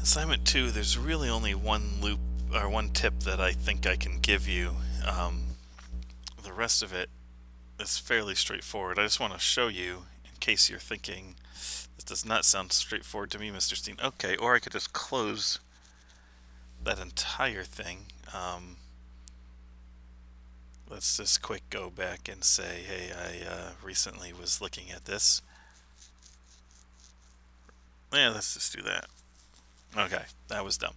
Assignment 2, there's really only one loop or one tip that I think I can give you. The rest of it is fairly straightforward. I just want to show you, in case you're thinking, this does not sound straightforward to me, Mr. Steen. Okay, or I could just close that entire thing. Let's just quick go back and say, hey, I recently was looking at this. Yeah, let's just do that. Okay, that was dumb.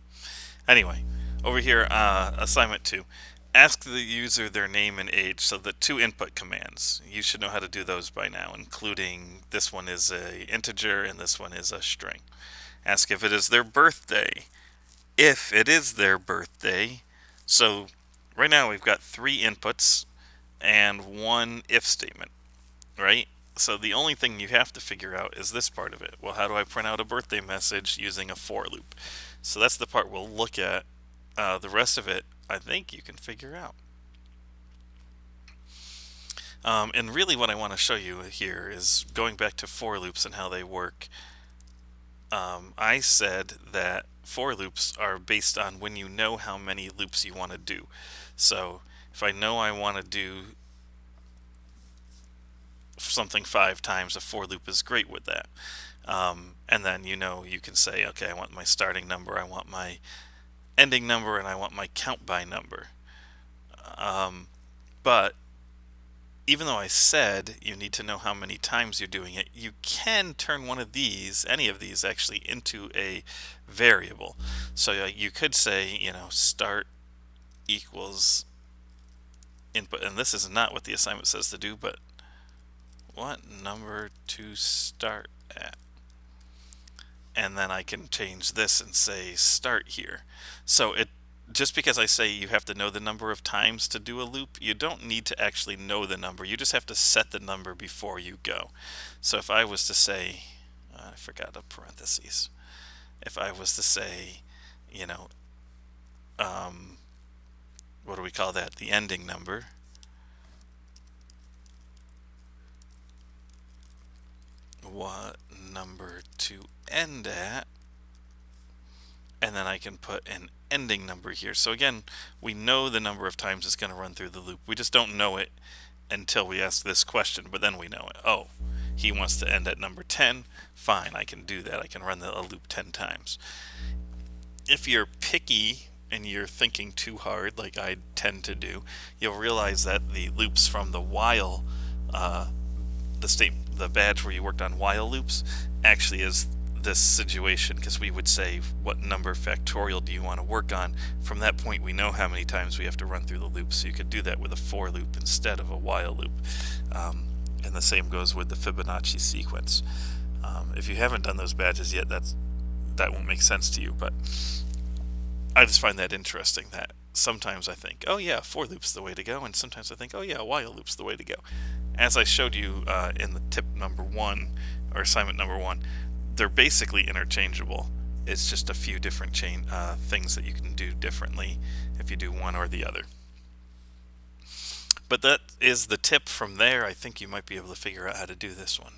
Anyway, over here, assignment 2. Ask the user their name and age. So the two input commands. You should know how to do those by now, including this one is a integer and this one is a string. Ask if it is their birthday. If it is their birthday. So right now we've got three inputs and one if statement, right? So the only thing you have to figure out is this part of it. Well, how do I print out a birthday message using a for loop? So that's the part we'll look at. The rest of it, I think you can figure out. And really what I want to show you here is going back to for loops and how they work. I said that for loops are based on when you know how many loops you want to do. So if I know I want to do something 5 times, a for loop is great with that. And then you can say, okay, I want my starting number, I want my ending number, and I want my count by number. But even though I said you need to know how many times you're doing it, you can turn one of these, any of these actually, into a variable. So you could say, start equals input, and this is not what the assignment says to do, but what number to start at. And then I can change this and say start here. So just because I say you have to know the number of times to do a loop, you don't need to actually know the number. You just have to set the number before you go. So if I was to say, I forgot a parentheses. If I was to say, what do we call that? The ending number. What number to end at? And then I can put an ending number here. So again, we know the number of times it's going to run through the loop. We just don't know it until we ask this question, but then we know it. Oh, he wants to end at number 10. Fine, I can do that. I can run a loop 10 times. If you're picky and you're thinking too hard, like I tend to do, you'll realize that the loops from the while, the badge where you worked on while loops, actually is this situation, because we would say what number factorial do you want to work on. From that point we know how many times we have to run through the loop, so you could do that with a for loop instead of a while loop. And the same goes with the Fibonacci sequence. If you haven't done those badges yet, that won't make sense to you, but I just find that interesting that sometimes I think, oh yeah, for loop's the way to go, and sometimes I think, oh yeah, while loop's the way to go. As I showed you in the tip number 1, or assignment number 1, they're basically interchangeable. It's just a few different things that you can do differently if you do one or the other. But that is the tip. From there, I think you might be able to figure out how to do this one.